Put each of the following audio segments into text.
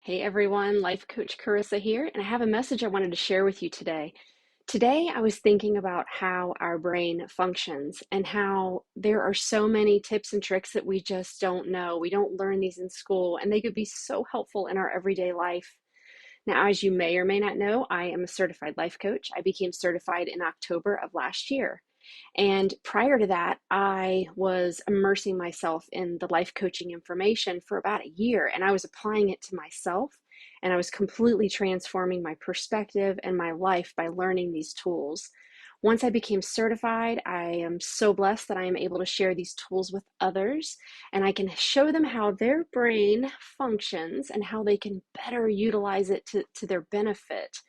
Hey everyone, Life Coach Carissa here, and I have a message I wanted to share with you today. Today, I was thinking about how our brain functions and how there are so many tips and tricks that we just don't know. We don't learn these in school, and they could be so helpful in our everyday life. Now, as you may or may not know, I am a certified life coach. I became certified in October of last year. And prior to that, I was immersing myself in the life coaching information for about a year, and I was applying it to myself, and I was completely transforming my perspective and my life by learning these tools. Once I became certified, I am so blessed that I am able to share these tools with others, and I can show them how their brain functions and how they can better utilize it to their benefit.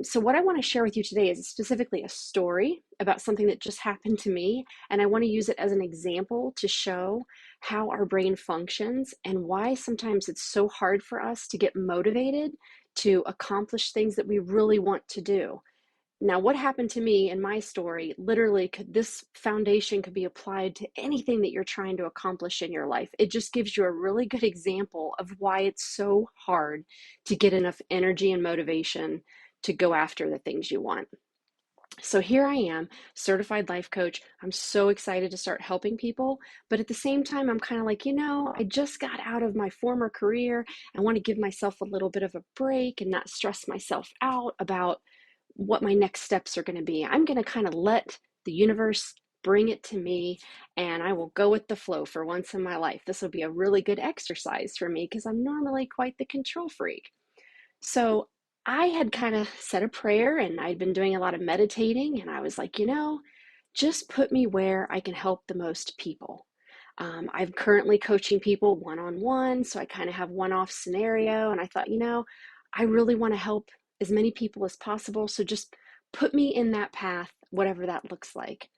So, what I want to share with you today is specifically a story about something that just happened to me, and I want to use it as an example to show how our brain functions and why sometimes it's so hard for us to get motivated to accomplish things that we really want to do. Now, what happened to me in my story, literally, this foundation could be applied to anything that you're trying to accomplish in your life. It just gives you a really good example of why it's so hard to get enough energy and motivation to go after the things you want. So here I am, certified life coach. I'm so excited to start helping people, but at the same time, I'm kind of like, I just got out of my former career. I want to give myself a little bit of a break and not stress myself out about what my next steps are going to be. I'm going to kind of let the universe bring it to me, and I will go with the flow for once in my life. This will be a really good exercise for me because I'm normally quite the control freak. So I had kind of said a prayer and I'd been doing a lot of meditating, and I was like, just put me where I can help the most people. I'm currently coaching people one on one, so I kind of have one off scenario. And I thought, I really want to help as many people as possible. So just put me in that path, whatever that looks like.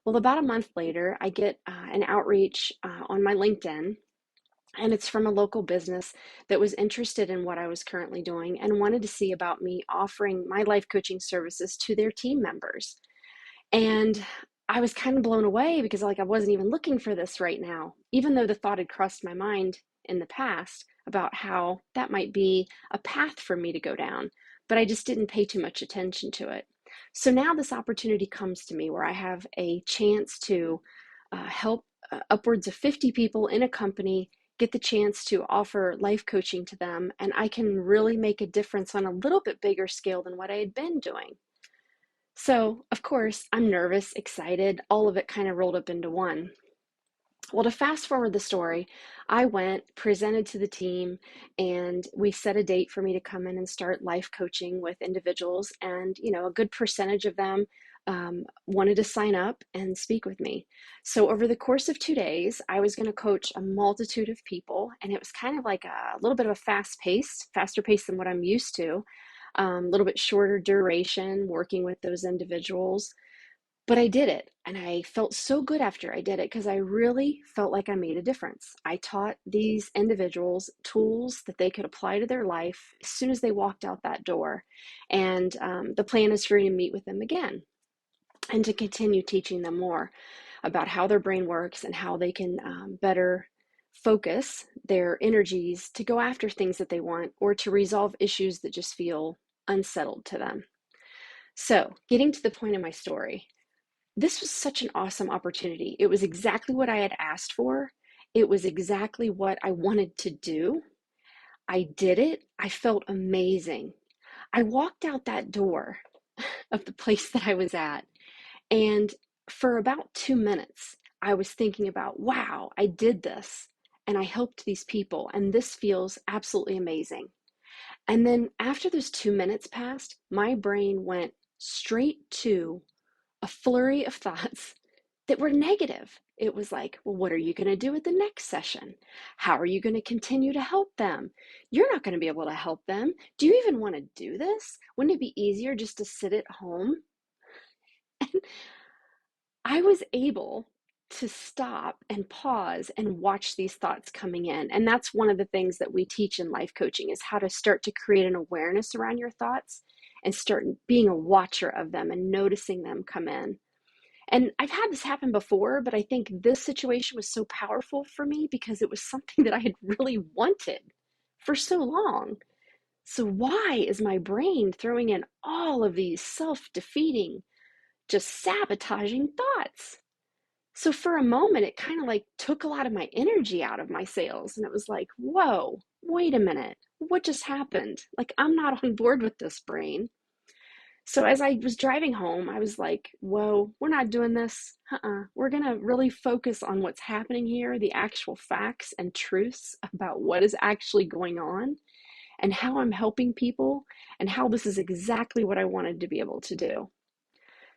Well, about a month later, I get an outreach on my LinkedIn, and it's from a local business that was interested in what I was currently doing and wanted to see about me offering my life coaching services to their team members. And I was kind of blown away because I wasn't even looking for this right now, even though the thought had crossed my mind in the past about how that might be a path for me to go down, but I just didn't pay too much attention to it. So now this opportunity comes to me where I have a chance to help upwards of 50 people in a company get the chance to offer life coaching to them, and I can really make a difference on a little bit bigger scale than what I had been doing. So, of course, I'm nervous, excited, all of it kind of rolled up into one. Well, to fast forward the story, I went, presented to the team, and we set a date for me to come in and start life coaching with individuals. And, a good percentage of them wanted to sign up and speak with me. So, over the course of 2 days, I was going to coach a multitude of people, and it was kind of like a little bit of a faster pace than what I'm used to, a little bit shorter duration working with those individuals. But I did it, and I felt so good after I did it because I really felt like I made a difference. I taught these individuals tools that they could apply to their life as soon as they walked out that door. And the plan is for me to meet with them again and to continue teaching them more about how their brain works and how they can better focus their energies to go after things that they want or to resolve issues that just feel unsettled to them. So, getting to the point of my story, this was such an awesome opportunity. It was exactly what I had asked for. It was exactly what I wanted to do. I did it. I felt amazing. I walked out that door of the place that I was at, and for about 2 minutes, I was thinking about, wow, I did this and I helped these people, and this feels absolutely amazing. And then after those 2 minutes passed, my brain went straight to a flurry of thoughts that were negative. It was like, well, what are you going to do at the next session? How are you going to continue to help them? You're not going to be able to help them. Do you even want to do this? Wouldn't it be easier just to sit at home? I was able to stop and pause and watch these thoughts coming in. And that's one of the things that we teach in life coaching is how to start to create an awareness around your thoughts and start being a watcher of them and noticing them come in. And I've had this happen before, but I think this situation was so powerful for me because it was something that I had really wanted for so long. So why is my brain throwing in all of these self-defeating, just sabotaging thoughts? So for a moment, it kind of like took a lot of my energy out of my sales. And it was like, whoa, wait a minute. What just happened? Like, I'm not on board with this brain. So as I was driving home, I was like, whoa, we're not doing this. We're going to really focus on what's happening here, the actual facts and truths about what is actually going on and how I'm helping people and how this is exactly what I wanted to be able to do.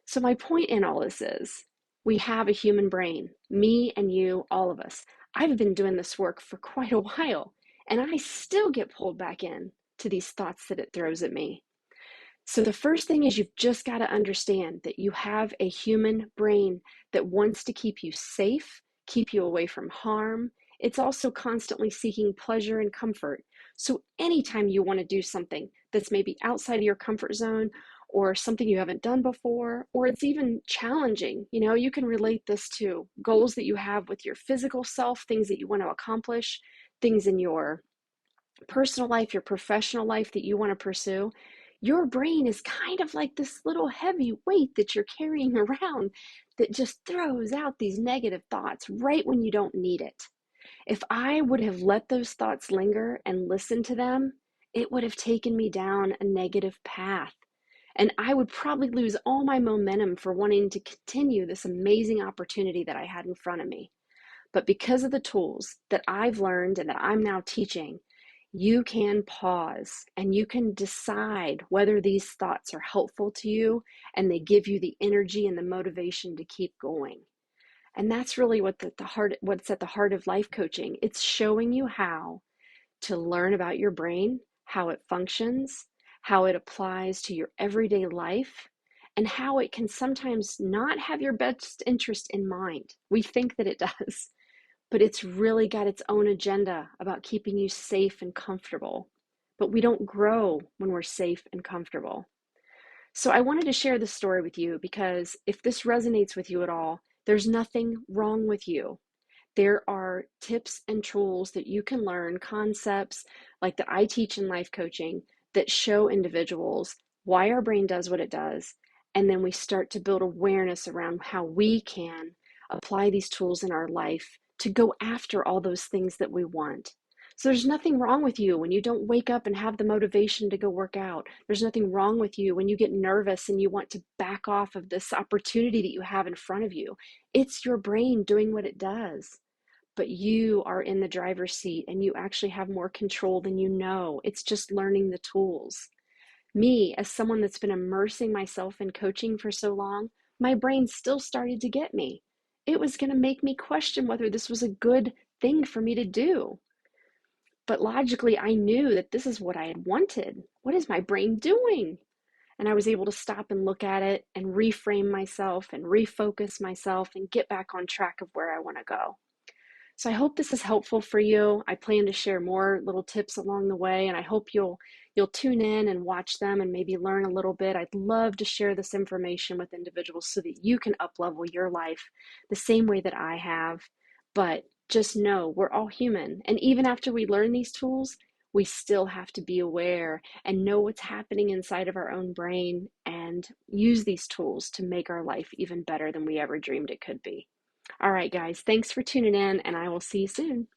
So my point in all this is we have a human brain, me and you, all of us. I've been doing this work for quite a while, and I still get pulled back in to these thoughts that it throws at me. So the first thing is you've just got to understand that you have a human brain that wants to keep you safe, keep you away from harm. It's also constantly seeking pleasure and comfort. So anytime you want to do something that's maybe outside of your comfort zone or something you haven't done before, or it's even challenging, you can relate this to goals that you have with your physical self, things that you want to accomplish, things in your personal life, your professional life that you want to pursue. Your brain is kind of like this little heavy weight that you're carrying around that just throws out these negative thoughts right when you don't need it. If I would have let those thoughts linger and listened to them, it would have taken me down a negative path. And I would probably lose all my momentum for wanting to continue this amazing opportunity that I had in front of me. But because of the tools that I've learned and that I'm now teaching, you can pause and you can decide whether these thoughts are helpful to you and they give you the energy and the motivation to keep going. And that's really what's at the heart of life coaching. It's showing you how to learn about your brain, how it functions, how it applies to your everyday life, and how it can sometimes not have your best interest in mind. We think that it does, but it's really got its own agenda about keeping you safe and comfortable. But we don't grow when we're safe and comfortable. So I wanted to share this story with you because if this resonates with you at all, there's nothing wrong with you. There are tips and tools that you can learn, concepts like that I teach in life coaching that show individuals why our brain does what it does. And then we start to build awareness around how we can apply these tools in our life to go after all those things that we want. So there's nothing wrong with you when you don't wake up and have the motivation to go work out. There's nothing wrong with you when you get nervous and you want to back off of this opportunity that you have in front of you. It's your brain doing what it does, but you are in the driver's seat and you actually have more control than you know. It's just learning the tools. Me, as someone that's been immersing myself in coaching for so long, my brain still started to get me. It was going to make me question whether this was a good thing for me to do. But logically, I knew that this is what I had wanted. What is my brain doing? And I was able to stop and look at it and reframe myself and refocus myself and get back on track of where I want to go. So I hope this is helpful for you. I plan to share more little tips along the way, and I hope you'll tune in and watch them and maybe learn a little bit. I'd love to share this information with individuals so that you can up-level your life the same way that I have. But just know we're all human, and even after we learn these tools, we still have to be aware and know what's happening inside of our own brain and use these tools to make our life even better than we ever dreamed it could be. All right, guys, thanks for tuning in, and I will see you soon.